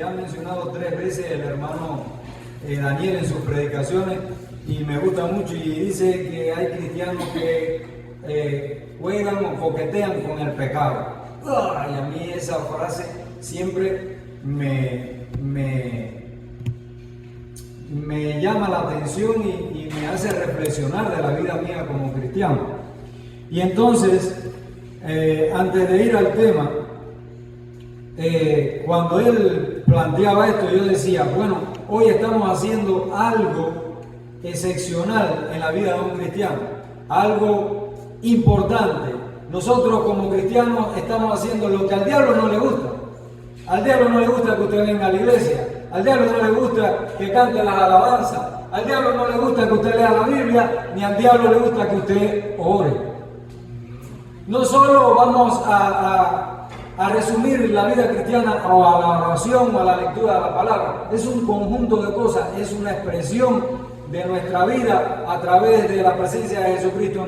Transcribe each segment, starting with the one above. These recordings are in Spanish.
ya ha mencionado 3 veces el hermano Daniel en sus predicaciones y me gusta mucho, y dice que hay cristianos que juegan o coquetean con el pecado. Y a mí esa frase siempre me llama la atención y me hace reflexionar de la vida mía como cristiano. Y entonces, antes de ir al tema, cuando él planteaba esto, yo decía, bueno, hoy estamos haciendo algo excepcional en la vida de un cristiano, algo importante. Nosotros como cristianos estamos haciendo lo que al diablo no le gusta. Al diablo no le gusta que usted venga a la iglesia, al diablo no le gusta que cante las alabanzas, al diablo no le gusta que usted lea la Biblia, ni al diablo le gusta que usted ore. No solo vamos a resumir la vida cristiana o a la oración o a la lectura de la palabra, es un conjunto de cosas, es una expresión de nuestra vida a través de la presencia de Jesucristo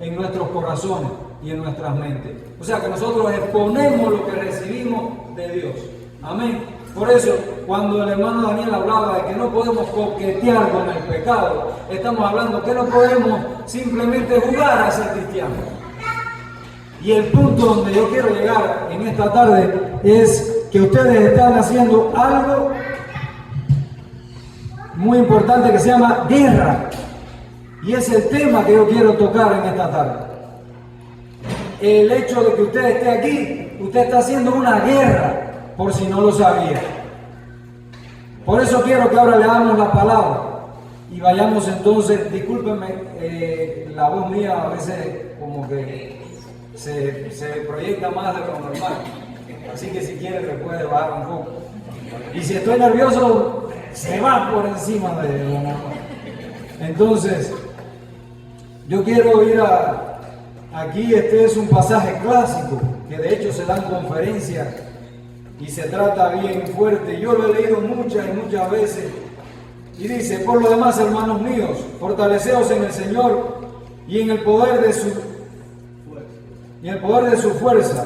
en nuestros corazones y en nuestras mentes. O sea que nosotros exponemos lo que recibimos de Dios. Amén. Por eso, cuando el hermano Daniel hablaba de que no podemos coquetear con el pecado, estamos hablando que no podemos simplemente jugar a ser cristianos. Y el punto donde yo quiero llegar en esta tarde es que ustedes están haciendo algo muy importante que se llama guerra. Y es el tema que yo quiero tocar en esta tarde. El hecho de que usted esté aquí, usted está haciendo una guerra, por si no lo sabía. Por eso quiero que ahora leamos la palabra y vayamos entonces. Discúlpenme, la voz mía a veces como que se proyecta más de lo normal, así que si quiere me puede bajar un poco, y si estoy nervioso se va por encima de lo normal. Entonces yo quiero ir aquí. Este es un pasaje clásico que de hecho se da en conferencias y se trata bien fuerte. Yo lo he leído muchas y muchas veces y dice: por lo demás, hermanos míos, fortaleceos en el Señor y en el poder de su fuerza,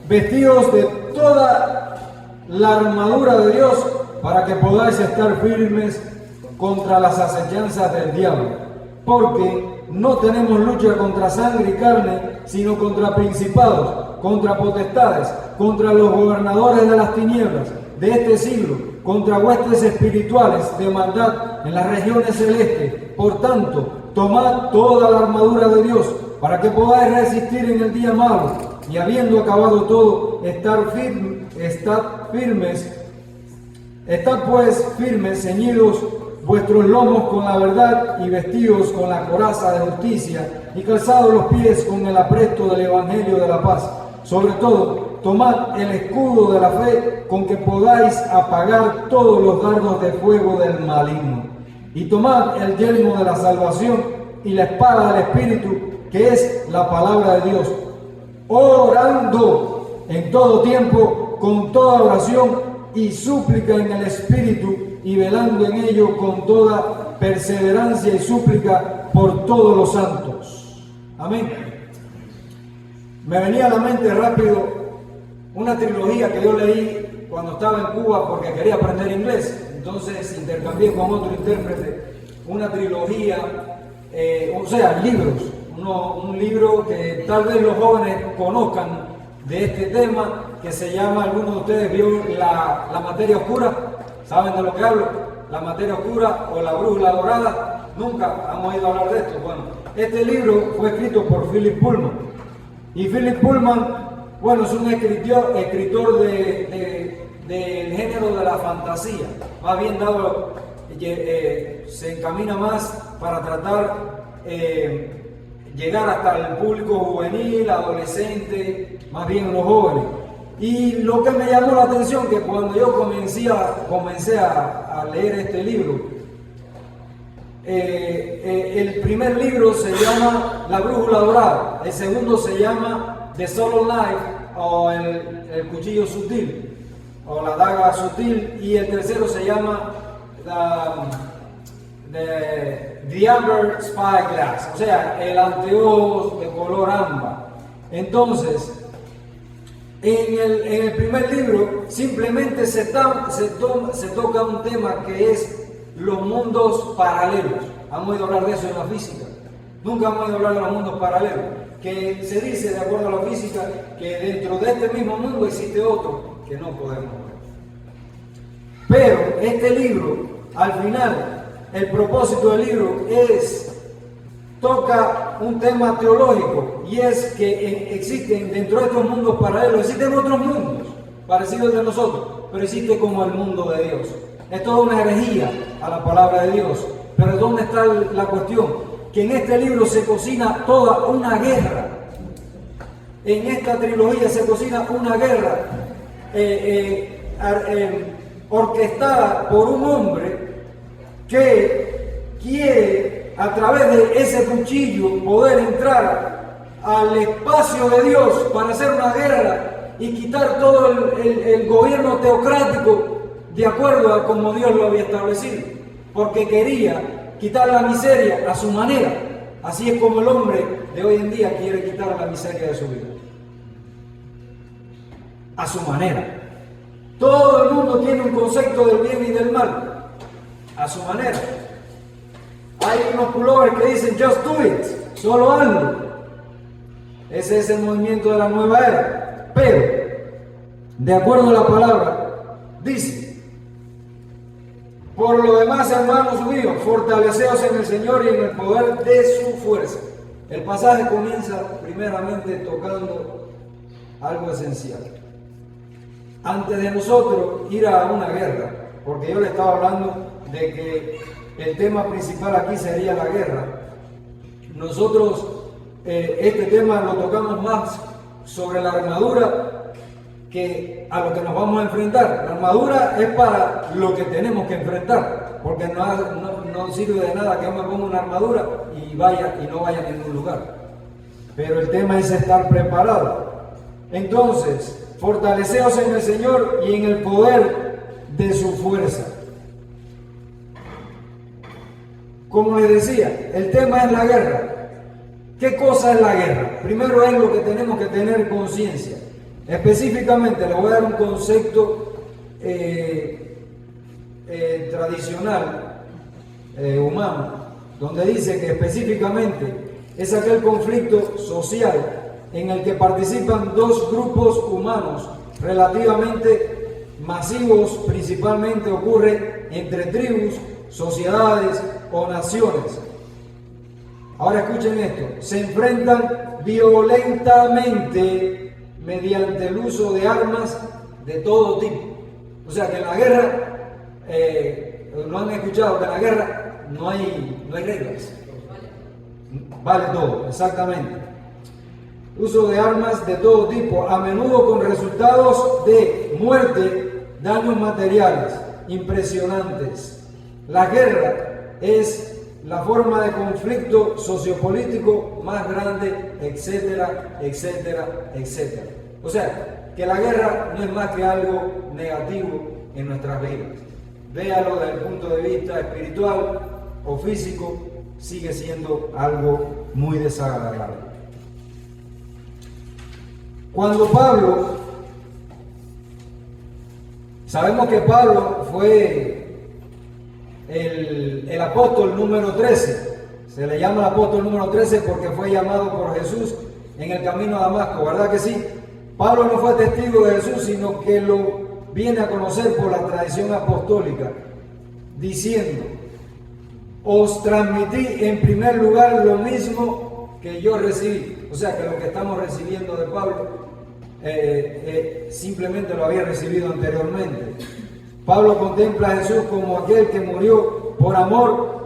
vestidos de toda la armadura de Dios, para que podáis estar firmes contra las acechanzas del diablo. Porque no tenemos lucha contra sangre y carne, sino contra principados, contra potestades, contra los gobernadores de las tinieblas de este siglo, contra huestes espirituales de maldad en las regiones celestes. Por tanto, tomad toda la armadura de Dios, para que podáis resistir en el día malo, y habiendo acabado todo, estad pues firmes, ceñidos vuestros lomos con la verdad, y vestidos con la coraza de justicia, y calzados los pies con el apresto del evangelio de la paz. Sobre todo, tomad el escudo de la fe, con que podáis apagar todos los dardos de fuego del maligno. Y tomad el yelmo de la salvación y la espada del Espíritu, que es la palabra de Dios, orando en todo tiempo con toda oración y súplica en el Espíritu, y velando en ello con toda perseverancia y súplica por todos los santos. Amén. Me venía a la mente rápido una trilogía que yo leí cuando estaba en Cuba porque quería aprender inglés. Entonces intercambié con otro intérprete una trilogía, libros. Un libro que tal vez los jóvenes conozcan de este tema, que se llama, algunos de ustedes vio la materia oscura. ¿Saben de lo que hablo? La materia oscura o la brújula dorada. Nunca han oído hablar de esto. Bueno, este libro fue escrito por Philip Pullman. Y Philip Pullman, bueno, es un escritor del género de la fantasía. Más bien dado, se encamina más para tratar llegar hasta el público juvenil, adolescente, más bien los jóvenes. Y lo que me llamó la atención, que cuando yo comencé a leer este libro, el primer libro se llama La Brújula Dorada, el segundo se llama The Subtle Knife, o el cuchillo sutil, o la daga sutil, y el tercero se llama The Amber Spyglass, o sea, el anteojos de color ámbar. Entonces, En el primer libro simplemente se toca un tema que es los mundos paralelos. ¿Han oído hablar de eso en la física? Nunca han oído hablar de los mundos paralelos. Que se dice, de acuerdo a la física, que dentro de este mismo mundo existe otro que no podemos ver. Pero este libro, al final, el propósito del libro toca un tema teológico, y es que existen dentro de estos mundos paralelos, existen otros mundos parecidos de nosotros, pero existe como el mundo de Dios. Es toda una herejía a la palabra de Dios. Pero ¿dónde está la cuestión? Que en este libro se cocina toda una guerra. En esta trilogía se cocina una guerra orquestada por un hombre que quiere, a través de ese cuchillo, poder entrar al espacio de Dios para hacer una guerra y quitar todo el gobierno teocrático de acuerdo a como Dios lo había establecido, porque quería quitar la miseria a su manera. Así es como el hombre de hoy en día quiere quitar la miseria de su vida, a su manera. Todo el mundo tiene un concepto del bien y del mal, a su manera. Hay unos pullovers que dicen just do it, solo hazlo. Ese es el movimiento de la nueva era. Pero, de acuerdo a la palabra, dice: por lo demás, hermanos míos, fortaleceos en el Señor y en el poder de su fuerza. El pasaje comienza primeramente tocando algo esencial. Antes de nosotros ir a una guerra, porque yo le estaba hablando de que el tema principal aquí sería la guerra, nosotros este tema lo tocamos más sobre la armadura que a lo que nos vamos a enfrentar. La armadura es para lo que tenemos que enfrentar, porque no sirve de nada que yo me ponga una armadura y no vaya a ningún lugar. Pero el tema es estar preparado. Entonces, fortaleceos en el Señor y en el poder de su fuerza. Como les decía, el tema es la guerra. ¿Qué cosa es la guerra? Primero es lo que tenemos que tener conciencia. Específicamente le voy a dar un concepto tradicional, humano, donde dice que específicamente es aquel conflicto social en el que participan dos grupos humanos relativamente masivos. Principalmente ocurre entre tribus, sociedades o naciones. Ahora escuchen esto: se enfrentan violentamente mediante el uso de armas de todo tipo. O sea que en la guerra, lo han escuchado, que en la guerra no hay reglas. Vale todo, exactamente. Uso de armas de todo tipo, a menudo con resultados de muerte, daños materiales impresionantes. La guerra es la forma de conflicto sociopolítico más grande, etcétera, etcétera, etcétera. O sea, que la guerra no es más que algo negativo en nuestras vidas. Véalo desde el punto de vista espiritual o físico, sigue siendo algo muy desagradable. Cuando sabemos que Pablo fue el apóstol número 13, se le llama el apóstol número 13 porque fue llamado por Jesús en el camino a Damasco, ¿verdad que sí? Pablo no fue testigo de Jesús, sino que lo viene a conocer por la tradición apostólica, diciendo: os transmití en primer lugar lo mismo que yo recibí. O sea que lo que estamos recibiendo de Pablo simplemente lo había recibido anteriormente. Pablo contempla a Jesús como aquel que murió por amor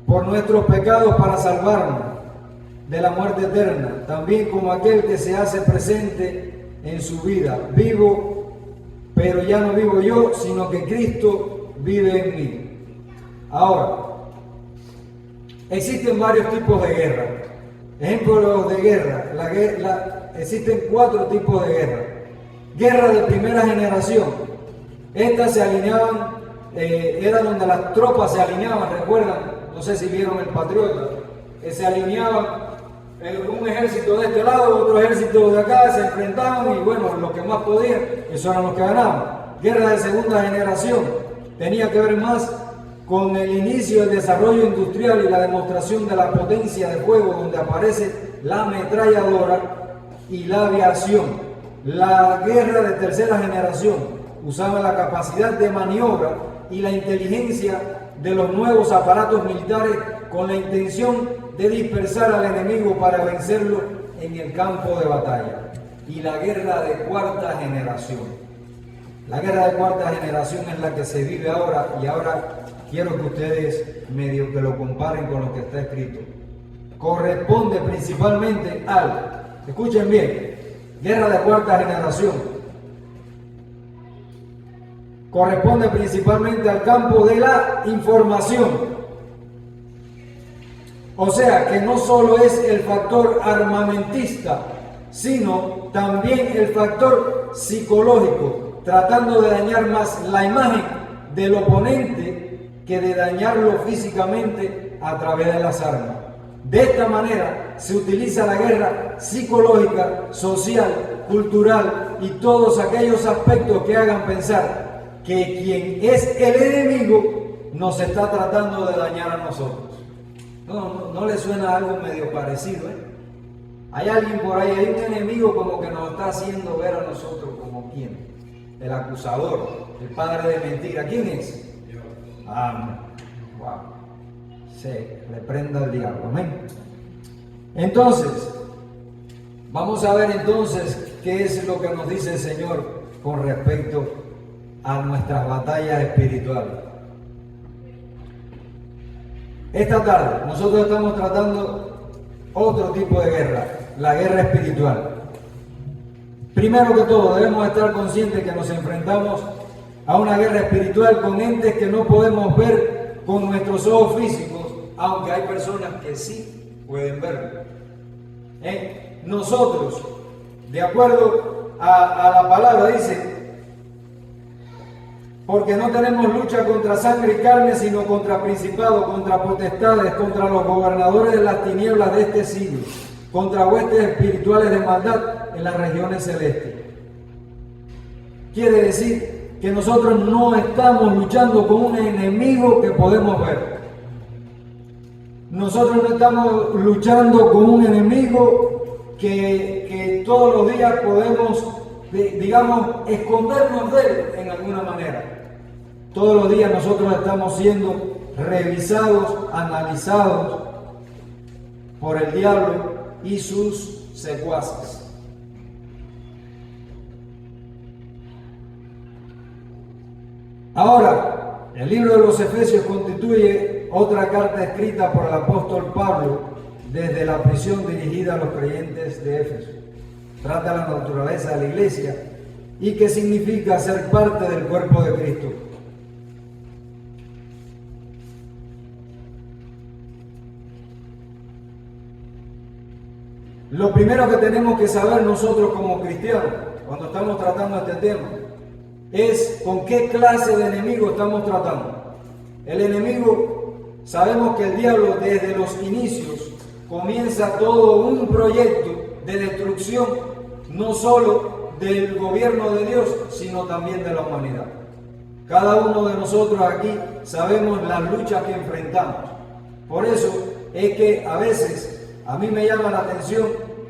por nuestros pecados para salvarnos de la muerte eterna, también como aquel que se hace presente en su vida. Vivo, pero ya no vivo yo, sino que Cristo vive en mí. Ahora, existen varios tipos de guerra. Ejemplos de guerra. Existen 4 tipos de guerra. Guerra de primera generación. Estas se alineaban, era donde las tropas se alineaban, recuerdan, no sé si vieron El Patriota, que se alineaban un ejército de este lado, otro ejército de acá, se enfrentaban y bueno, los que más podían, esos eran los que ganaban. Guerra de segunda generación, tenía que ver más con el inicio del desarrollo industrial y la demostración de la potencia de fuego, donde aparece la ametralladora y la aviación. La guerra de tercera generación usaba la capacidad de maniobra y la inteligencia de los nuevos aparatos militares con la intención de dispersar al enemigo para vencerlo en el campo de batalla. Y la guerra de cuarta generación. La guerra de cuarta generación es la que se vive ahora, y ahora quiero que ustedes medio que lo comparen con lo que está escrito. Corresponde principalmente escuchen bien, guerra de cuarta generación. Corresponde principalmente al campo de la información. O sea que no solo es el factor armamentista, sino también el factor psicológico, tratando de dañar más la imagen del oponente que de dañarlo físicamente a través de las armas. De esta manera se utiliza la guerra psicológica, social, cultural y todos aquellos aspectos que hagan pensar que quien es el enemigo nos está tratando de dañar a nosotros. ¿No le suena algo medio parecido? Hay alguien por ahí, hay un enemigo como que nos está haciendo ver a nosotros como quién. El acusador, el padre de mentira. ¿Quién es? Dios. Amén. Wow. Se reprenda al diablo. Amén. Entonces, vamos a ver entonces qué es lo que nos dice el Señor con respecto a nuestras batallas espirituales. Esta tarde nosotros estamos tratando otro tipo de guerra, la guerra espiritual. Primero que todo debemos estar conscientes que nos enfrentamos a una guerra espiritual con entes que no podemos ver con nuestros ojos físicos, aunque hay personas que sí pueden verlo. Nosotros, de acuerdo a la palabra, dice: porque no tenemos lucha contra sangre y carne, sino contra principados, contra potestades, contra los gobernadores de las tinieblas de este siglo, contra huestes espirituales de maldad en las regiones celestes. Quiere decir que nosotros no estamos luchando con un enemigo que podemos ver. Nosotros no estamos luchando con un enemigo que todos los días podemos, digamos, escondernos de él en alguna manera. Todos los días nosotros estamos siendo revisados, analizados por el diablo y sus secuaces. Ahora, el libro de los Efesios constituye otra carta escrita por el apóstol Pablo desde la prisión dirigida a los creyentes de Éfeso. Trata la naturaleza de la iglesia y qué significa ser parte del cuerpo de Cristo. Lo primero que tenemos que saber nosotros como cristianos, cuando estamos tratando este tema, es con qué clase de enemigo estamos tratando. El enemigo, sabemos que el diablo desde los inicios comienza todo un proyecto de destrucción, no solo del gobierno de Dios, sino también de la humanidad. Cada uno de nosotros aquí sabemos las luchas que enfrentamos. Por eso es que a veces a mí me llama la atención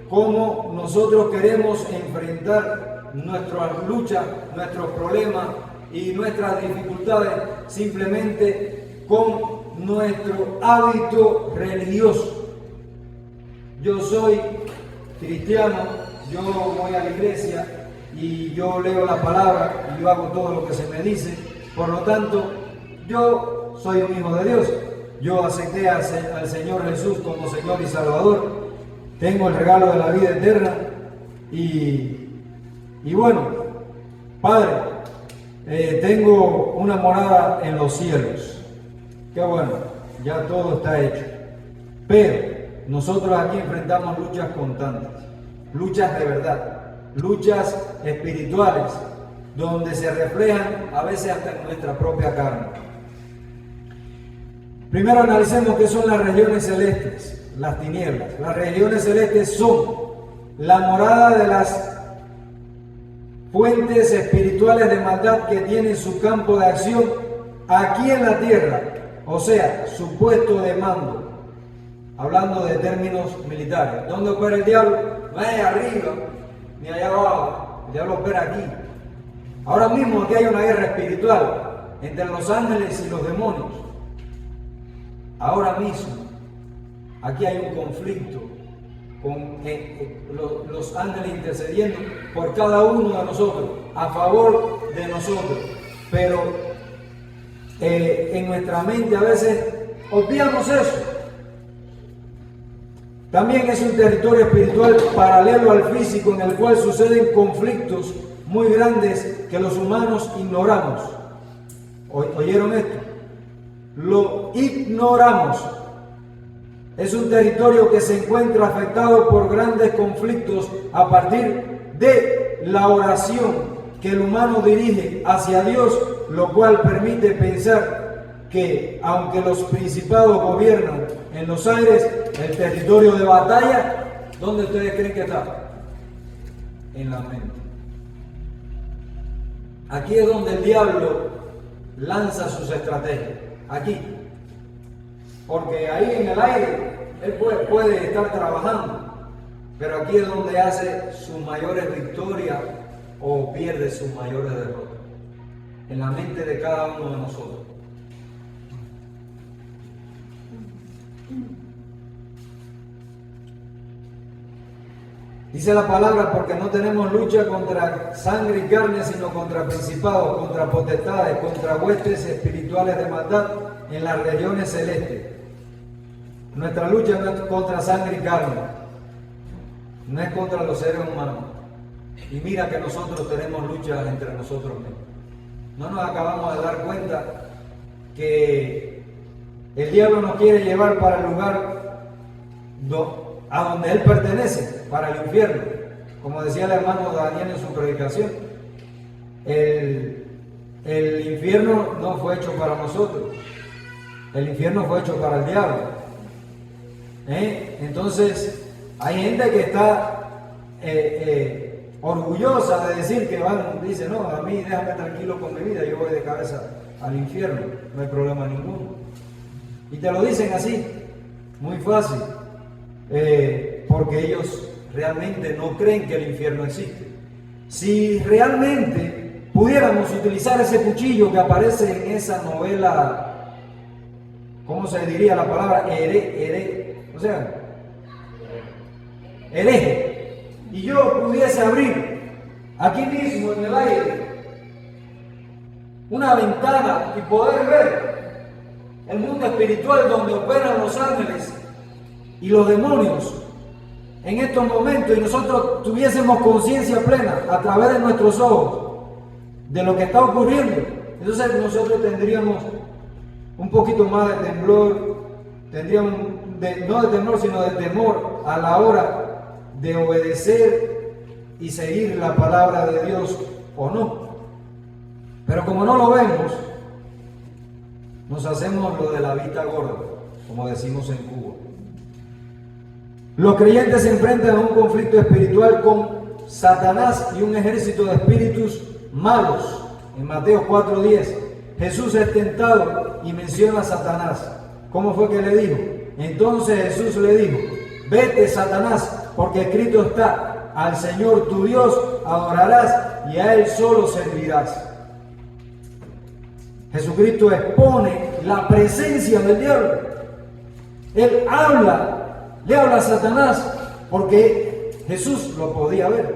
cómo nosotros queremos enfrentar nuestras luchas, nuestros problemas y nuestras dificultades simplemente con nuestro hábito religioso. Yo soy cristiano, yo voy a la iglesia y yo leo la palabra y yo hago todo lo que se me dice, por lo tanto yo soy un hijo de Dios. Yo acepté al Señor Jesús como Señor y Salvador. Tengo el regalo de la vida eterna. Y bueno, Padre, tengo una morada en los cielos. Qué bueno, ya todo está hecho. Pero nosotros aquí enfrentamos luchas constantes, luchas de verdad, luchas espirituales, donde se reflejan a veces hasta en nuestra propia carne. Primero analicemos qué son las regiones celestes. las tinieblas. Las regiones celestes son la morada de las fuentes espirituales de maldad que tienen su campo de acción aquí en la tierra, o sea, su puesto de mando. Hablando de términos militares. ¿Dónde opera el diablo? No es allá arriba, ni allá abajo. El diablo opera aquí. Ahora mismo aquí hay una guerra espiritual entre los ángeles y los demonios. Ahora mismo, aquí hay un conflicto con los ángeles intercediendo por cada uno de nosotros, a favor de nosotros. Pero en nuestra mente a veces obviamos eso. También es un territorio espiritual paralelo al físico en el cual suceden conflictos muy grandes que los humanos ignoramos. ¿Oyeron esto? Lo ignoramos. Es un territorio que se encuentra afectado por grandes conflictos a partir de la oración que el humano dirige hacia Dios, lo cual permite pensar que aunque los principados gobiernan en los aires, el territorio de batalla, ¿dónde ustedes creen que está? En la mente. Aquí es donde el diablo lanza sus estrategias. Aquí. Porque ahí en el aire él puede estar trabajando, pero aquí es donde hace sus mayores victorias o pierde sus mayores derrotas. En la mente de cada uno de nosotros. Dice la palabra, porque no tenemos lucha contra sangre y carne, sino contra principados, contra potestades, contra huestes espirituales de maldad en las regiones celestes. Nuestra lucha no es contra sangre y carne, no es contra los seres humanos. Y mira que nosotros tenemos lucha entre nosotros mismos. No nos acabamos de dar cuenta que el diablo nos quiere llevar para el lugar a donde él pertenece, para el infierno. Como decía el hermano Daniel en su predicación, el infierno no fue hecho para nosotros, el infierno fue hecho para el diablo. Entonces hay gente que está orgullosa de decir que dice, no, a mí déjame tranquilo con mi vida, yo voy de cabeza al infierno, no hay problema ninguno. Y te lo dicen así, muy fácil, porque ellos realmente no creen que el infierno existe. Si realmente pudiéramos utilizar ese cuchillo que aparece en esa novela, ¿cómo se diría la palabra? Hereje. Y yo pudiese abrir aquí mismo en el aire una ventana y poder ver el mundo espiritual donde operan los ángeles y los demonios en estos momentos, y nosotros tuviésemos conciencia plena a través de nuestros ojos de lo que está ocurriendo, entonces nosotros tendríamos un poquito más de temblor, tendríamos no de temor, sino de temor a la hora de obedecer y seguir la palabra de Dios o no. Pero como no lo vemos, nos hacemos lo de la vista gorda, como decimos en Cuba. Los creyentes se enfrentan a un conflicto espiritual con Satanás y un ejército de espíritus malos. En Mateo 4:10, Jesús es tentado y menciona a Satanás. ¿Cómo fue que le dijo? Entonces Jesús le dijo, vete, Satanás, porque escrito está, al Señor tu Dios adorarás y a Él solo servirás. Jesucristo expone la presencia del diablo. Él le habla a Satanás porque Jesús lo podía ver.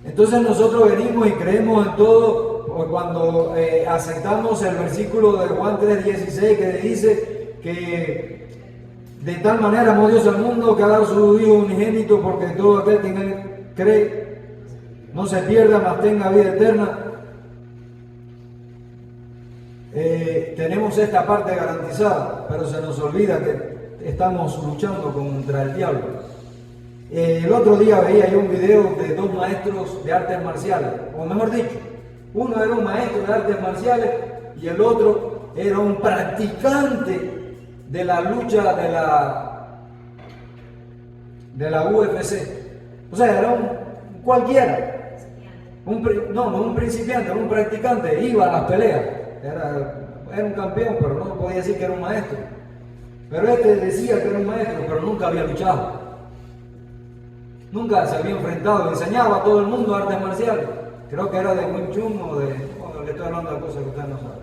Entonces nosotros venimos y creemos en todo cuando aceptamos el versículo de Juan 3:16 que dice que de tal manera amó Dios al mundo que ha dado su Hijo unigénito, porque todo aquel que en Él cree no se pierda, mas tenga vida eterna. Tenemos esta parte garantizada, pero se nos olvida que estamos luchando contra el diablo. El otro día veía yo un video de dos maestros de artes marciales, o mejor dicho, uno era un maestro de artes marciales y el otro era un practicante de la lucha de la UFC. O sea, era un cualquiera, no un principiante, era un practicante, iba a las peleas, era un campeón, pero no podía decir que era un maestro. Pero este decía que era un maestro, pero nunca había luchado. Nunca se había enfrentado, enseñaba a todo el mundo artes marciales. Creo que era de Wing Chun o le estoy hablando de cosas que ustedes no saben.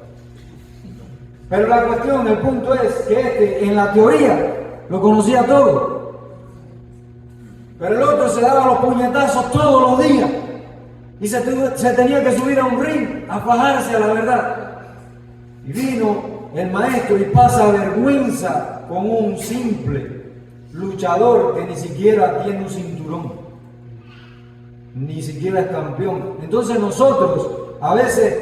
Pero la cuestión, el punto es que en la teoría lo conocía todo. Pero el otro se daba los puñetazos todos los días. Y se tenía que subir a un ring a fajarse a la verdad. Y vino el maestro y pasa vergüenza con un simple luchador que ni siquiera tiene un cinturón, ni siquiera es campeón. Entonces nosotros a veces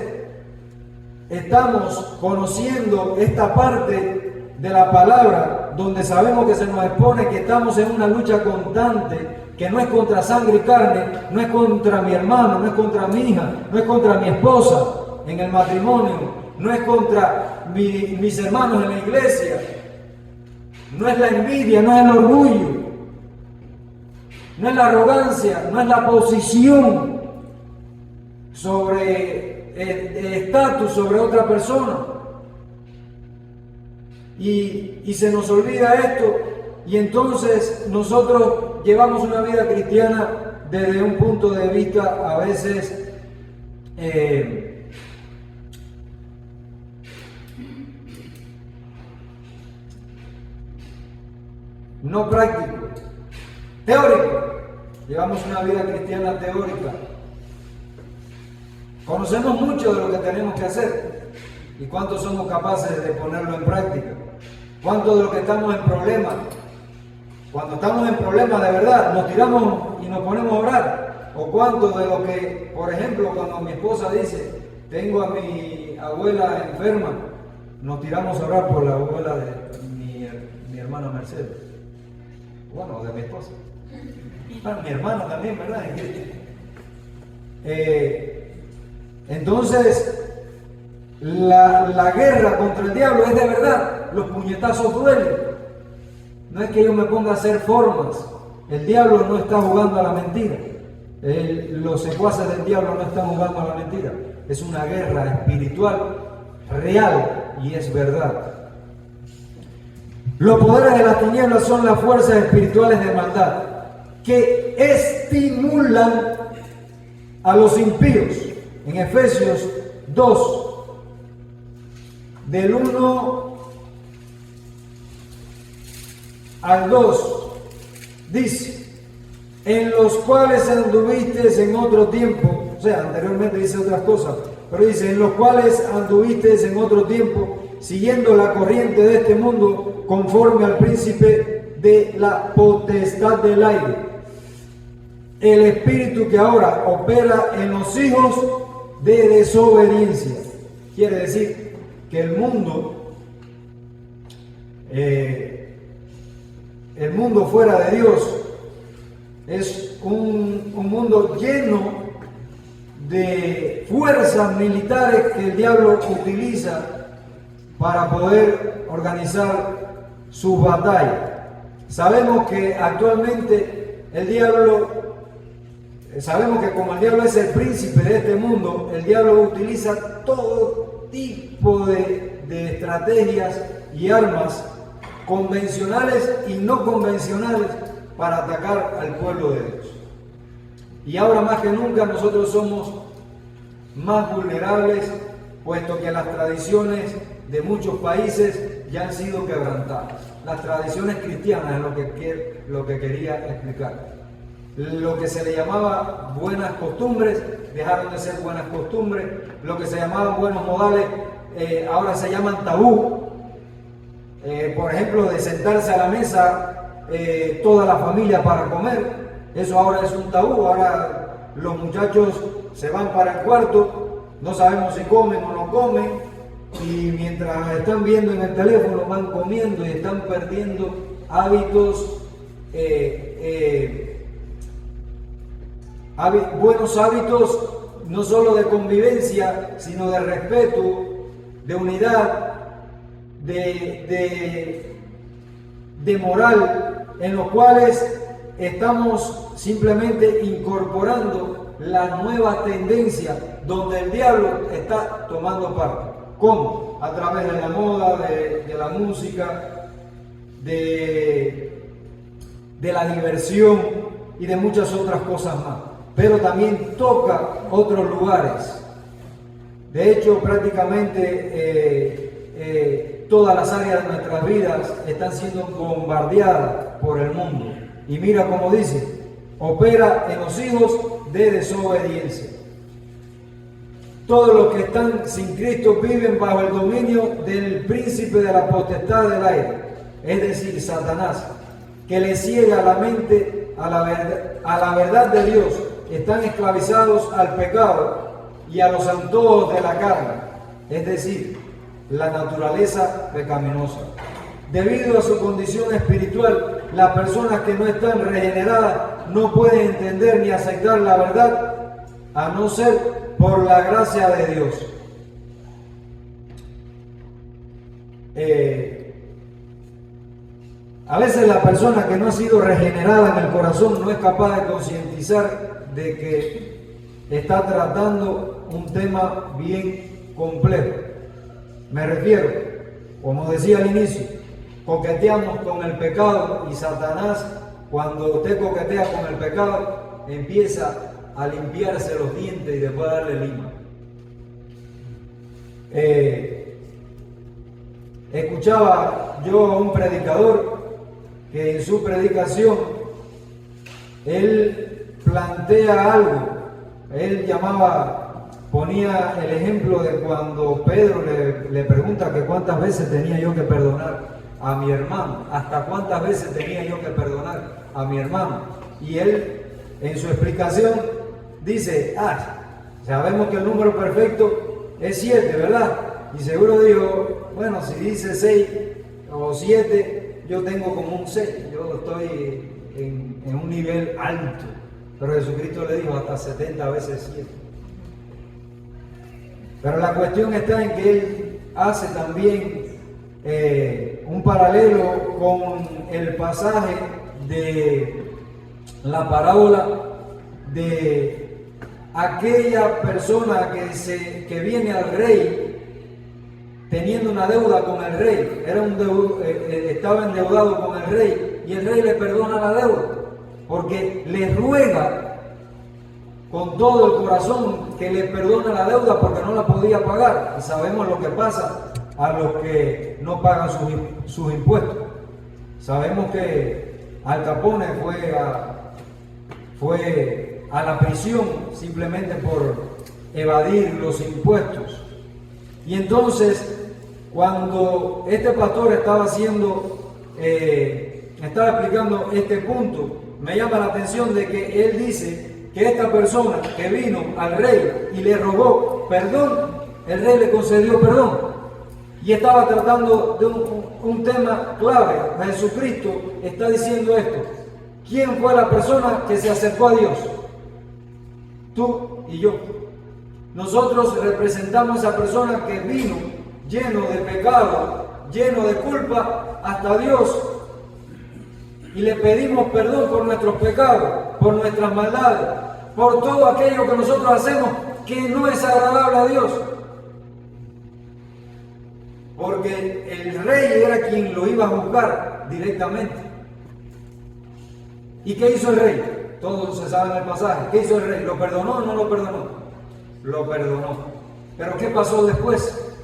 estamos conociendo esta parte de la palabra donde sabemos que se nos expone que estamos en una lucha constante, que no es contra sangre y carne, no es contra mi hermano, no es contra mi hija, no es contra mi esposa en el matrimonio, no es contra mis hermanos en la iglesia. No es la envidia, no es el orgullo, no es la arrogancia, no es la posición sobre el estatus sobre otra persona. Y se nos olvida esto, y entonces nosotros llevamos una vida cristiana desde un punto de vista a veces no práctico, teórico. Llevamos una vida cristiana teórica. Conocemos mucho de lo que tenemos que hacer y cuántos somos capaces de ponerlo en práctica. Cuántos de los que estamos en problemas, cuando estamos en problemas de verdad, nos tiramos y nos ponemos a orar. O cuántos de los que, por ejemplo, cuando mi esposa dice, tengo a mi abuela enferma, nos tiramos a orar por la abuela de mi hermana Mercedes. Bueno, de mi esposa. Bueno, mi hermano también, ¿verdad? Entonces, la guerra contra el diablo es de verdad. Los puñetazos duelen. No es que yo me ponga a hacer formas. El diablo no está jugando a la mentira. Los secuaces del diablo no están jugando a la mentira. Es una guerra espiritual real y es verdad. Los poderes de las tinieblas son las fuerzas espirituales de maldad que estimulan a los impíos. En Efesios 2, del 1 al 2, dice, en los cuales anduviste en otro tiempo, o sea, anteriormente dice otras cosas, pero dice, en los cuales anduviste en otro tiempo, siguiendo la corriente de este mundo, conforme al príncipe de la potestad del aire, el espíritu que ahora opera en los hijos de desobediencia. Quiere decir que el mundo fuera de Dios es un mundo lleno de fuerzas militares que el diablo utiliza para poder organizar sus batallas. Sabemos que actualmente sabemos que como el diablo es el príncipe de este mundo, el diablo utiliza todo tipo de estrategias y armas convencionales y no convencionales para atacar al pueblo de Dios. Y ahora más que nunca nosotros somos más vulnerables, puesto que las tradiciones de muchos países ya han sido quebrantadas. Las tradiciones cristianas es lo que quería explicar. Lo que se le llamaba buenas costumbres dejaron de ser buenas costumbres. Lo que se llamaban buenos modales ahora se llaman tabú. Por ejemplo, de sentarse a la mesa toda la familia para comer, eso ahora es un tabú. Ahora los muchachos se van para el cuarto, no sabemos si comen o no comen, y mientras están viendo en el teléfono van comiendo y están perdiendo hábitos, buenos hábitos, no solo de convivencia, sino de respeto, de unidad, de de moral en los cuales estamos simplemente incorporando la nueva tendencia donde el diablo está tomando parte. ¿Cómo? A través de la moda, de la música, de la diversión y de muchas otras cosas más. Pero también toca otros lugares. De hecho, prácticamente todas las áreas de nuestras vidas están siendo bombardeadas por el mundo. Y mira cómo dice, opera en los hijos de desobediencia. Todos los que están sin Cristo viven bajo el dominio del príncipe de la potestad del aire, es decir, Satanás, que le ciega la mente a la verdad de Dios. Están esclavizados al pecado y a los antojos de la carne, es decir, la naturaleza pecaminosa. Debido a su condición espiritual, las personas que no están regeneradas no pueden entender ni aceptar la verdad, a no ser por la gracia de Dios. A veces la persona que no ha sido regenerada en el corazón no es capaz de concientizar de que está tratando un tema bien complejo. Me refiero, como decía al inicio, coqueteamos con el pecado y Satanás, cuando usted coquetea con el pecado, empieza a limpiarse los dientes y después darle lima. Escuchaba yo a un predicador que en su predicación él plantea algo. Él ponía el ejemplo de cuando Pedro le pregunta que cuántas veces tenía yo que perdonar a mi hermano, hasta cuántas veces tenía yo que perdonar a mi hermano. Y él en su explicación dice, sabemos que el número perfecto es 7, ¿verdad? Y seguro dijo, bueno, si dice 6 o 7, yo tengo como un 6, yo estoy en un nivel alto. Pero Jesucristo le dijo hasta 70 veces 7. Pero la cuestión está en que él hace también un paralelo con el pasaje de la parábola de aquella persona que viene al rey teniendo una deuda con el rey. Estaba endeudado con el rey y el rey le perdona la deuda porque le ruega con todo el corazón que le perdone la deuda porque no la podía pagar. Y sabemos lo que pasa a los que no pagan sus impuestos. Sabemos que Al Capone fue a la prisión simplemente por evadir los impuestos. Y entonces, cuando este pastor estaba explicando este punto, me llama la atención de que él dice que esta persona que vino al rey y le rogó perdón, el rey le concedió perdón. Y estaba tratando de un tema clave. Jesucristo está diciendo esto. ¿Quién fue la persona que se acercó a Dios? Tú y yo. Nosotros representamos a esa persona que vino lleno de pecado, lleno de culpa, hasta Dios. Y le pedimos perdón por nuestros pecados, por nuestras maldades, por todo aquello que nosotros hacemos que no es agradable a Dios. Porque el rey era quien lo iba a juzgar directamente. ¿Y qué hizo el rey? Todos se saben el pasaje. ¿Qué hizo el rey? ¿Lo perdonó o no lo perdonó? Lo perdonó. ¿Pero qué pasó después?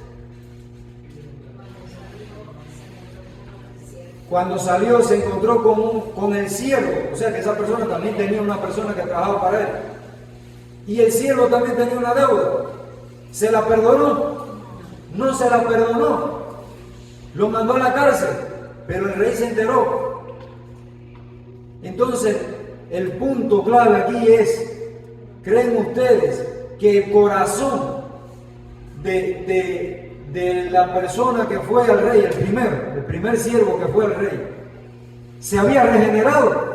Cuando salió se encontró con el siervo, o sea que esa persona también tenía una persona que trabajaba para él. Y el siervo también tenía una deuda. ¿Se la perdonó? No se la perdonó. Lo mandó a la cárcel, pero el rey se enteró. Entonces, el punto clave aquí es, ¿creen ustedes que el corazón de la persona que fue al rey, el primer siervo que fue al rey, se había regenerado?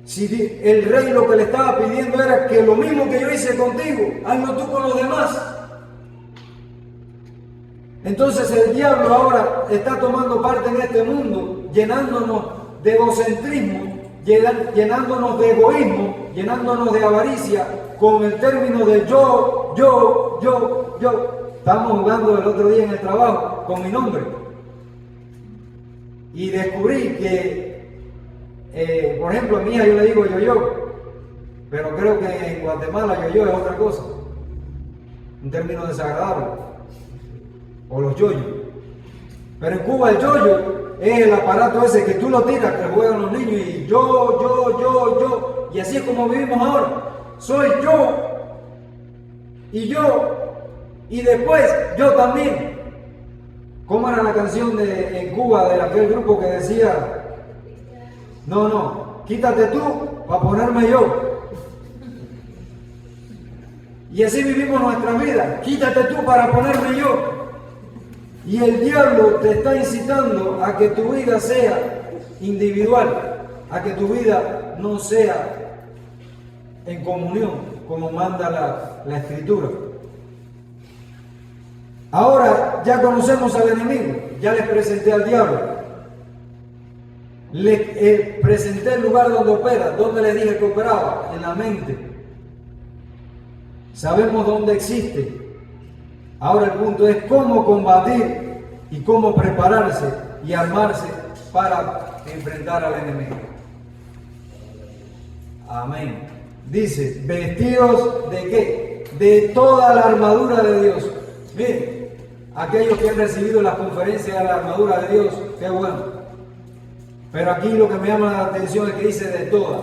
Si el rey lo que le estaba pidiendo era que lo mismo que yo hice contigo, hazlo tú con los demás. Entonces el diablo ahora está tomando parte en este mundo, llenándonos de egocentrismo, llenándonos de egoísmo, llenándonos de avaricia, con el término de yo. Estábamos jugando el otro día en el trabajo con mi nombre y descubrí que, por ejemplo, a mi hija yo le digo yo, pero creo que en Guatemala yo es otra cosa, un término desagradable, o los yoyos. Pero en Cuba el yoyo es el aparato ese que tú lo tiras, que juegan los niños y yo, y así es como vivimos ahora. Soy yo, y después yo también. ¿Cómo era la canción en Cuba de aquel grupo que decía, no, quítate tú para ponerme yo? Y así vivimos nuestra vida, quítate tú para ponerme yo. Y el diablo te está incitando a que tu vida sea individual, a que tu vida no sea en comunión, como manda la Escritura. Ahora ya conocemos al enemigo, ya les presenté al diablo, les presenté el lugar donde opera, donde les dije que operaba, en la mente. Sabemos dónde existe. Ahora el punto es cómo combatir y cómo prepararse y armarse para enfrentar al enemigo. Amén. Dice, vestidos ¿de qué? De toda la armadura de Dios. Miren, aquellos que han recibido la conferencia de la armadura de Dios, qué bueno. Pero aquí lo que me llama la atención es que dice de toda.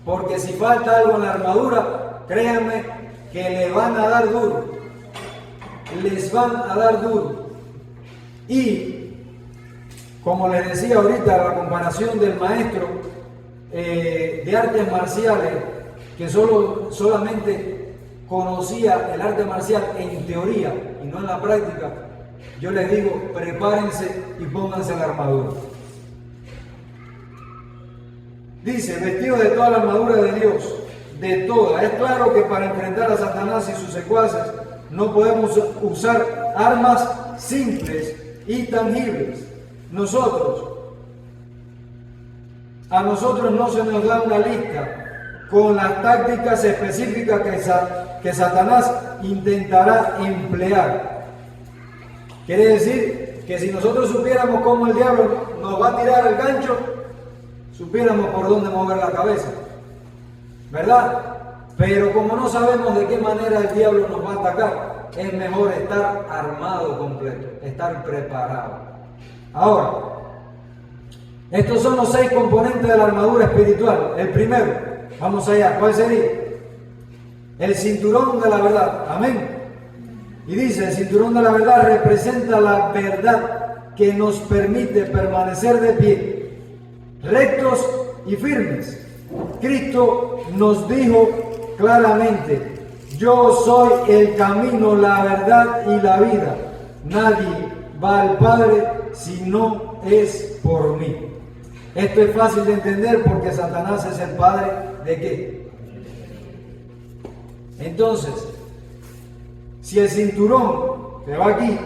Porque si falta algo en la armadura, créanme que le van a dar duro. Les van a dar duro. Y, como les decía ahorita, la comparación del maestro de artes marciales, que solamente conocía el arte marcial en teoría y no en la práctica, yo les digo, prepárense y pónganse la armadura. Dice, vestidos de toda la armadura de Dios, de toda. Es claro que para enfrentar a Satanás y sus secuaces no podemos usar armas simples y tangibles. A nosotros no se nos da una lista con las tácticas específicas que Satanás intentará emplear. Quiere decir que si nosotros supiéramos cómo el diablo nos va a tirar el gancho, supiéramos por dónde mover la cabeza, ¿verdad? Pero como no sabemos de qué manera el diablo nos va a atacar, es mejor estar armado completo, estar preparado. Ahora, estos son los 6 componentes de la armadura espiritual. El primero, vamos allá, ¿cuál sería? El cinturón de la verdad, amén. Y dice, el cinturón de la verdad representa la verdad que nos permite permanecer de pie, rectos y firmes. Cristo nos dijo claramente, yo soy el camino, la verdad y la vida. Nadie va al Padre si no es por mí. Esto es fácil de entender porque Satanás es el padre ¿de qué? Entonces, si el cinturón te va aquí,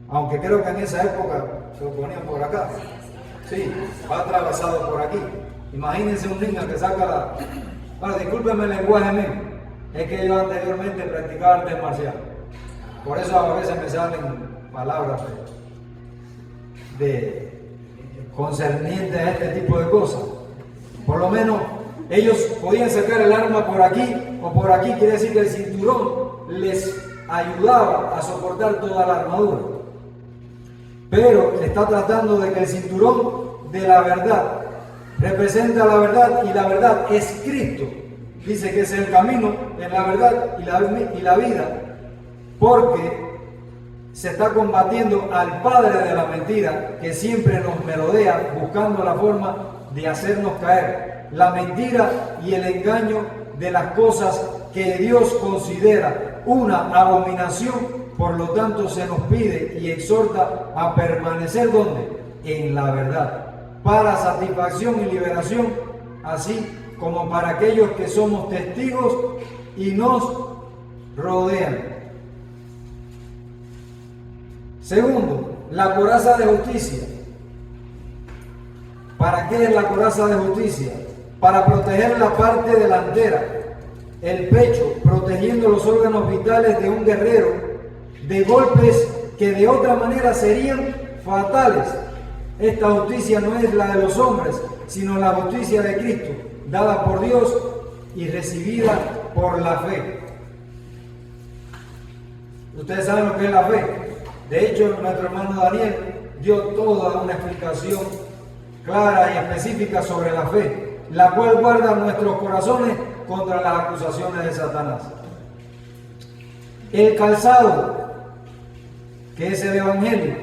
aunque creo que en esa época se lo ponían por acá, sí, va atravesado por aquí. Imagínense un niño que saca la... Bueno, discúlpenme el lenguaje mío, es que yo anteriormente practicaba artes marciales. Por eso a veces me salen palabras de concernientes a este tipo de cosas. Por lo menos ellos podían sacar el arma por aquí o por aquí, quiere decir que el cinturón les ayudaba a soportar toda la armadura. Pero está tratando de que el cinturón de la verdad representa la verdad y la verdad es Cristo. Dice que es el camino en la verdad y la vida, porque se está combatiendo al padre de la mentira que siempre nos merodea buscando la forma de hacernos caer. La mentira y el engaño de las cosas que Dios considera una abominación, por lo tanto se nos pide y exhorta a permanecer ¿dónde? En la verdad, para satisfacción y liberación, así como para aquellos que somos testigos y nos rodean. Segundo, la coraza de justicia. ¿Para qué es la coraza de justicia? Para proteger la parte delantera, el pecho, protegiendo los órganos vitales de un guerrero de golpes que de otra manera serían fatales. Esta justicia no es la de los hombres, sino la justicia de Cristo, dada por Dios y recibida por la fe. Ustedes saben lo que es la fe. De hecho, nuestro hermano Daniel dio toda una explicación clara y específica sobre la fe, la cual guarda nuestros corazones contra las acusaciones de Satanás. El calzado, que es el Evangelio.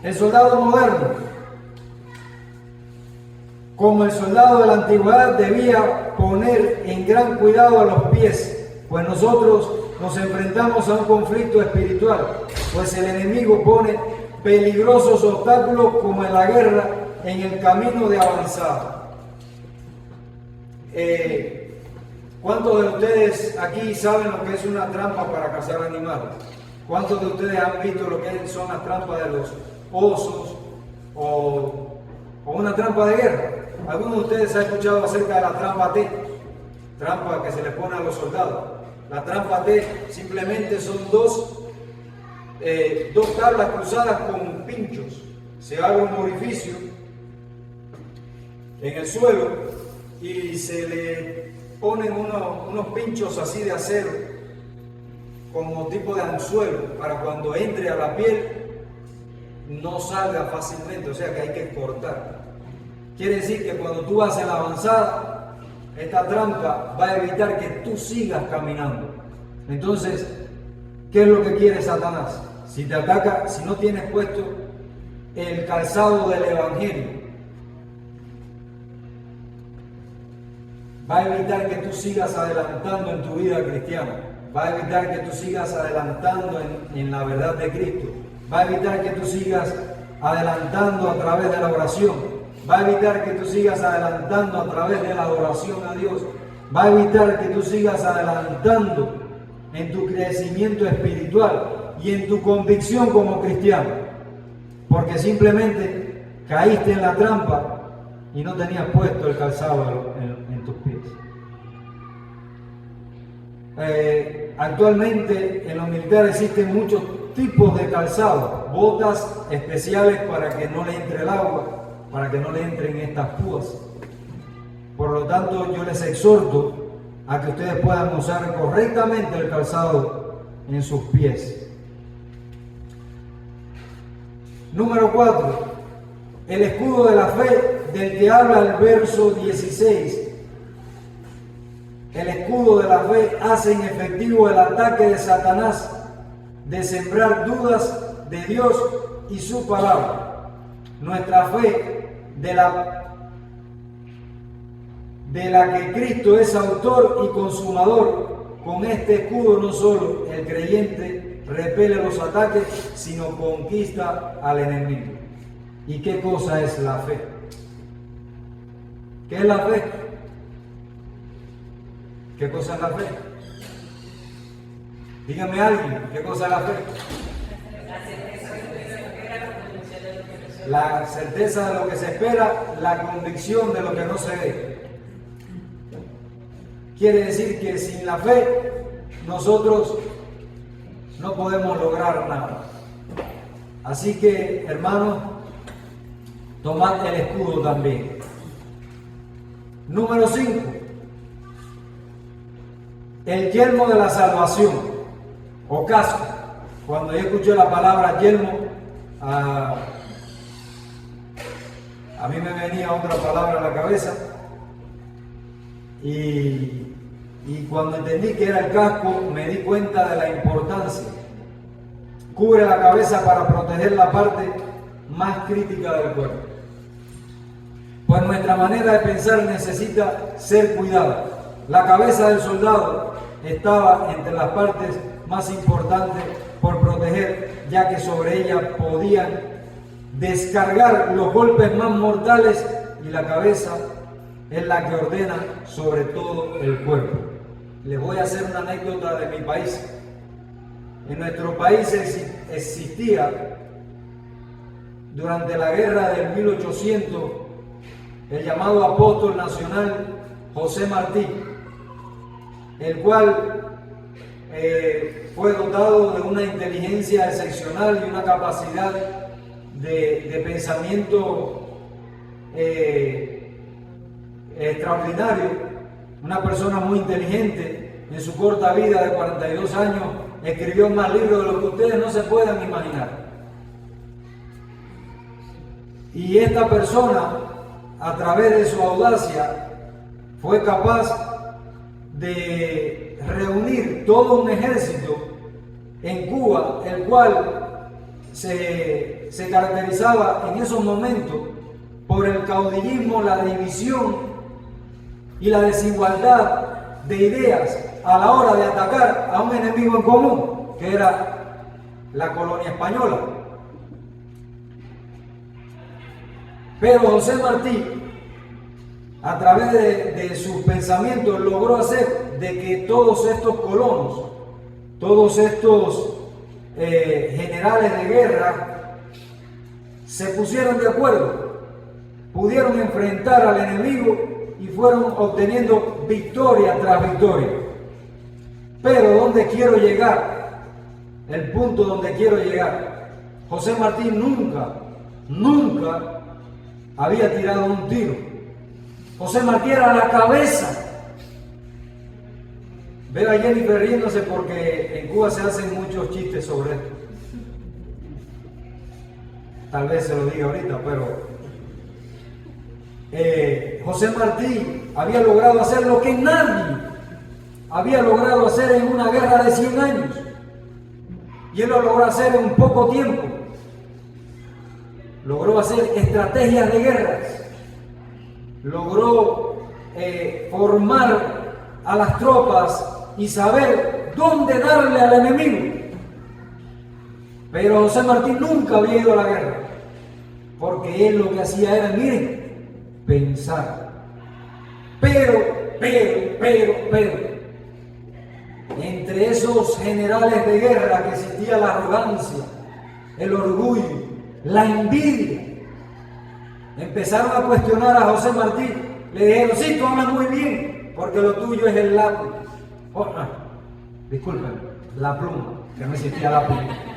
El soldado moderno, como el soldado de la antigüedad, debía poner en gran cuidado a los pies, pues nosotros nos enfrentamos a un conflicto espiritual, pues el enemigo pone peligrosos obstáculos como en la guerra en el camino de avanzada. ¿Cuántos de ustedes aquí saben lo que es una trampa para cazar animales? ¿Cuántos de ustedes han visto lo que son las trampas de los osos o una trampa de guerra? ¿Alguno de ustedes ha escuchado acerca de la trampa T? Trampa que se le pone a los soldados. La trampa T simplemente son dos tablas cruzadas con pinchos. Se abre un orificio en el suelo y se le ponen unos pinchos así de acero como tipo de anzuelo para cuando entre a la piel no salga fácilmente, o sea que hay que cortar. Quiere decir que cuando tú vas en la avanzada, esta trampa va a evitar que tú sigas caminando. Entonces, ¿qué es lo que quiere Satanás? Si te ataca, si no tienes puesto el calzado del Evangelio, va a evitar que tú sigas adelantando en tu vida cristiana. Va a evitar que tú sigas adelantando en la verdad de Cristo. Va a evitar que tú sigas adelantando a través de la oración. Va a evitar que tú sigas adelantando a través de la adoración a Dios. Va a evitar que tú sigas adelantando en tu crecimiento espiritual y en tu convicción como cristiano. Porque simplemente caíste en la trampa y no tenías puesto el calzado en tus pies. Actualmente en los militares existen muchos tipos de calzado, botas especiales para que no le entre el agua, para que no le entren estas púas. Por lo tanto, yo les exhorto a que ustedes puedan usar correctamente el calzado en sus pies. Número 4, el escudo de la fe del que habla el verso 16. El escudo de la fe hace efectivo el ataque de Satanás de sembrar dudas de Dios y su palabra. Nuestra fe de la que Cristo es autor y consumador, con este escudo no solo el creyente repele los ataques, sino conquista al enemigo. ¿Y qué cosa es la fe? ¿Qué es la fe? ¿Qué cosa es la fe? Dígame alguien, ¿qué cosa es la fe? La certeza de lo que se espera, la convicción de lo que no se ve. Quiere decir que sin la fe nosotros no podemos lograr nada. Así que, hermanos, tomad el escudo también. Número 5. El yelmo de la salvación o casco. Cuando yo escuché la palabra yelmo, a mí me venía otra palabra a la cabeza y cuando entendí que era el casco me di cuenta de la importancia. Cubre la cabeza para proteger la parte más crítica del cuerpo. Pues nuestra manera de pensar necesita ser cuidada. La cabeza del soldado estaba entre las partes más importantes por proteger, ya que sobre ella podían descargar los golpes más mortales y la cabeza es la que ordena sobre todo el cuerpo. Les voy a hacer una anécdota de mi país. en nuestro país existía durante la guerra del 1800 el llamado apóstol nacional José Martí, el cual fue dotado de una inteligencia excepcional y una capacidad de pensamiento extraordinario, una persona muy inteligente. En su corta vida de 42 años escribió más libros de lo que ustedes no se puedan imaginar. Y esta persona, a través de su audacia, fue capaz de reunir todo un ejército en Cuba, el cual se caracterizaba en esos momentos por el caudillismo, la división y la desigualdad de ideas a la hora de atacar a un enemigo en común, que era la colonia española. Pero José Martí, a través de sus pensamientos, logró hacer de que todos estos colonos, todos estos generales de guerra, se pusieran de acuerdo, pudieron enfrentar al enemigo y fueron obteniendo victoria tras victoria. Pero ¿dónde quiero llegar? El punto donde quiero llegar. José Martí nunca había tirado un tiro. José Martí era la cabeza. Veo a Jennifer riéndose porque en Cuba se hacen muchos chistes sobre esto. Tal vez se lo diga ahorita, pero José Martí había logrado hacer lo que nadie había logrado hacer en una guerra de 100 años. Y él lo logró hacer en poco tiempo. Logró hacer estrategias de guerras. Logró formar a las tropas y saber dónde darle al enemigo. Pero José Martí nunca había ido a la guerra, porque él lo que hacía era, miren, pensar. Pero, entre esos generales de guerra que existía la arrogancia, el orgullo, la envidia. Empezaron a cuestionar a José Martí. Le dijeron, sí, tú hablas muy bien, porque lo tuyo es el lápiz. Oh, no, disculpen, la pluma, que no existía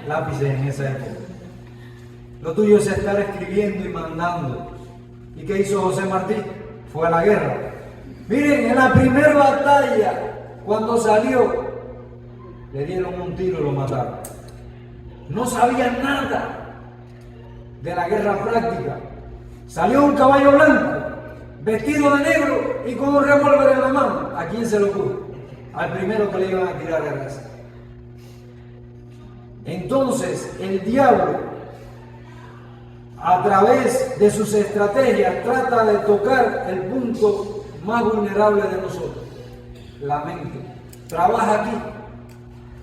lápices en esa época. Lo tuyo es estar escribiendo y mandando. ¿Y qué hizo José Martí? Fue a la guerra. Miren, en la primera batalla, cuando salió, le dieron un tiro y lo mataron. No sabía nada de la guerra práctica. Salió un caballo blanco, vestido de negro y con un revólver en la mano. ¿A quién se lo ocurre? Al primero que le iban a tirar a raza. Entonces, el diablo, a través de sus estrategias, trata de tocar el punto más vulnerable de nosotros, la mente. Trabaja aquí.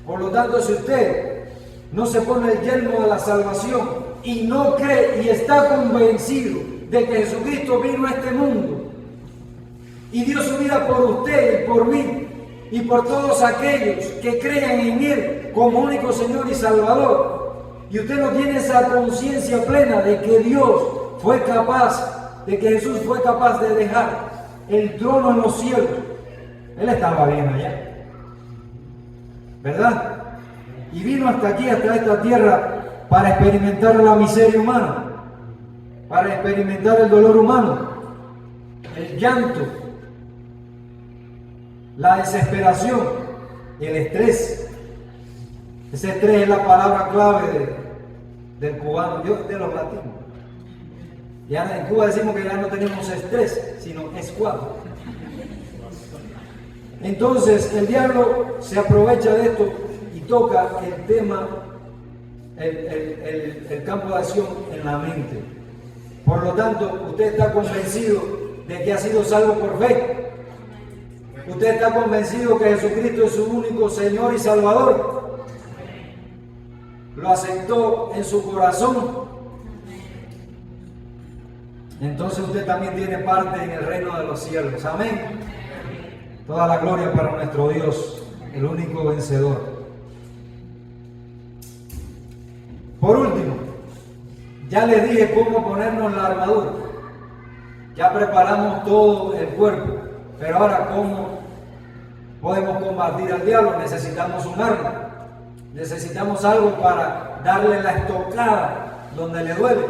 Por lo tanto, si usted no se pone el yelmo de la salvación y no cree y está convencido de que Jesucristo vino a este mundo y dio su vida por usted y por mí y por todos aquellos que crean en Él como único Señor y Salvador, y usted no tiene esa conciencia plena de que Dios fue capaz, de que Jesús fue capaz de dejar el trono en los cielos, Él estaba bien allá, ¿verdad? Y vino hasta aquí, hasta esta tierra, para experimentar la miseria humana, para experimentar el dolor humano, el llanto, la desesperación, el estrés. Ese estrés es la palabra clave del cubano, de los latinos. Ya en Cuba decimos que ya no tenemos estrés, sino escuadro. Entonces el diablo se aprovecha de esto y toca el tema, el campo de acción en la mente. Por lo tanto, usted está convencido de que ha sido salvo por fe. Usted está convencido que Jesucristo es su único Señor y Salvador. Lo aceptó en su corazón. Entonces usted también tiene parte en el reino de los cielos. Amén. Toda la gloria para nuestro Dios, el único vencedor. Por último, ya les dije cómo ponernos la armadura. Ya preparamos todo el cuerpo, pero ahora cómo podemos combatir al diablo. Necesitamos un arma, necesitamos algo para darle la estocada donde le duele,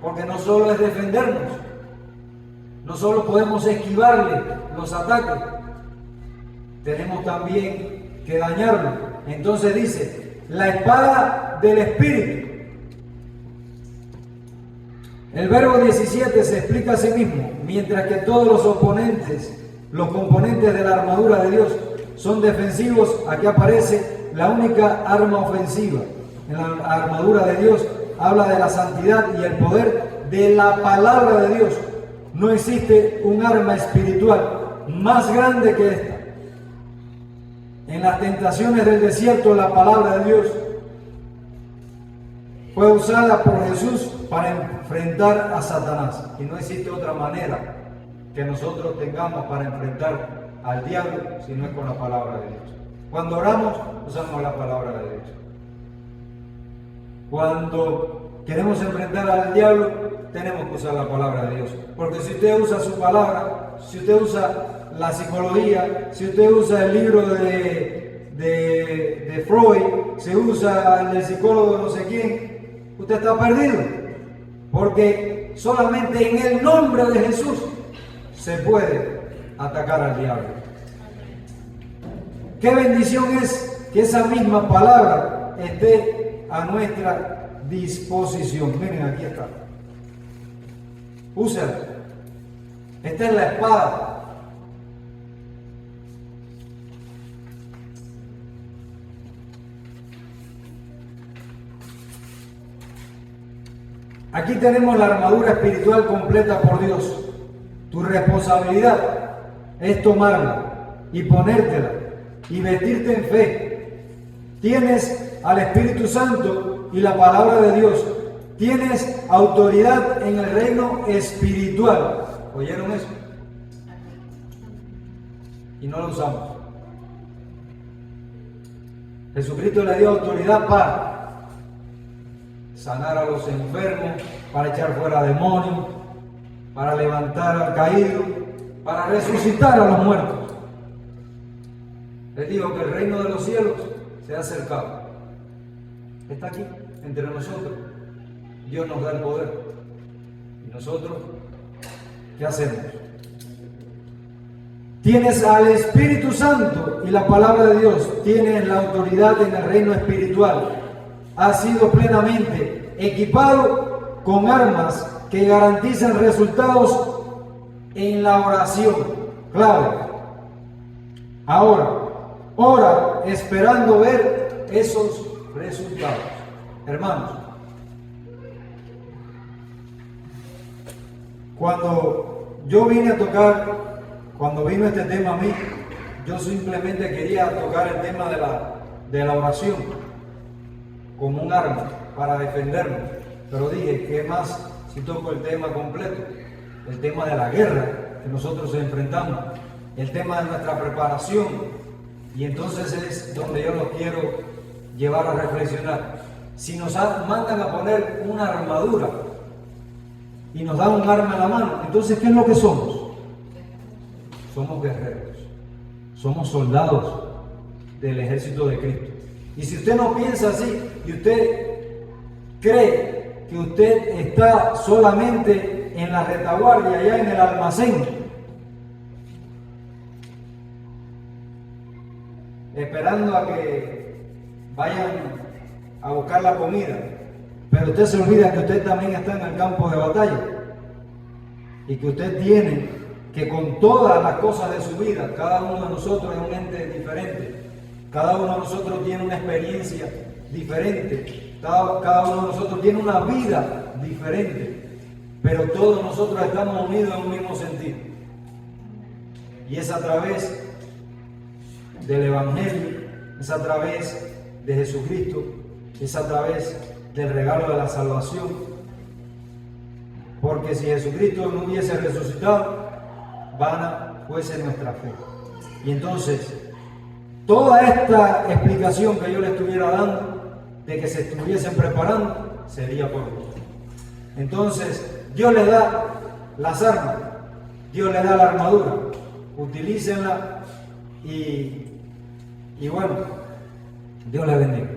porque no solo es defendernos, no solo podemos esquivarle los ataques, tenemos también que dañarlo. Entonces dice, la espada del Espíritu. El verbo 17 se explica a sí mismo, mientras que todos los componentes de la armadura de Dios son defensivos. Aquí aparece la única arma ofensiva. En la armadura de Dios habla de la santidad y el poder de la palabra de Dios. No existe un arma espiritual más grande que esta. En las tentaciones del desierto, la palabra de Dios fue usada por Jesús para enfrentar a Satanás. Y no existe otra manera que nosotros tengamos para enfrentar al diablo si no es con la palabra de Dios. Cuando oramos, usamos la palabra de Dios. Cuando queremos enfrentar al diablo, tenemos que usar la palabra de Dios. Porque si usted usa su palabra, si usted usa la psicología, si usted usa el libro de Freud, si usa el del psicólogo no sé quién, usted está perdido. Porque solamente en el nombre de Jesús se puede atacar al diablo. Qué bendición es que esa misma palabra esté a nuestra disposición. Miren, aquí está. Úsela. Esta es la espada. Aquí tenemos la armadura espiritual completa por Dios. Tu responsabilidad es tomarla y ponértela y vestirte en fe. Tienes al Espíritu Santo y la palabra de Dios. Tienes autoridad en el reino espiritual. ¿Oyeron eso? Y no lo usamos. Jesucristo le dio autoridad para sanar a los enfermos, para echar fuera demonios, para levantar al caído, para resucitar a los muertos. Les digo que el reino de los cielos se ha acercado. Está aquí, entre nosotros. Dios nos da el poder. ¿Y nosotros qué hacemos? Tienes al Espíritu Santo y la palabra de Dios. Tienes la autoridad en el reino espiritual. Has sido plenamente equipado con armas que garantizan resultados en la oración. Clave. Ahora, ora esperando ver esos resultados. Hermanos, cuando yo vine a tocar, cuando vino este tema a mí, yo simplemente quería tocar el tema de la oración como un arma para defendernos. Pero dije, ¿qué más si toco el tema completo? El tema de la guerra que nosotros enfrentamos, el tema de nuestra preparación. Y entonces es donde yo los quiero llevar a reflexionar. Si nos mandan a poner una armadura y nos dan un arma en la mano, entonces ¿qué es lo que somos? Somos guerreros, somos soldados del ejército de Cristo. Y si usted no piensa así y usted cree que usted está solamente en la retaguardia, allá en el almacén, esperando a que vayan a buscar la comida, pero usted se olvida que usted también está en el campo de batalla y que usted tiene que, con todas las cosas de su vida, cada uno de nosotros es un ente diferente. Cada uno de nosotros tiene una experiencia diferente, cada uno de nosotros tiene una vida diferente, pero todos nosotros estamos unidos en un mismo sentido. Y es a través del Evangelio, es a través de Jesucristo, es a través del regalo de la salvación. Porque si Jesucristo no hubiese resucitado, vana fuese nuestra fe. Y entonces, toda esta explicación que yo le estuviera dando, de que se estuviesen preparando, sería por vos. Entonces, Dios les da las armas, Dios les da la armadura, utilícenla y bueno, Dios les bendiga.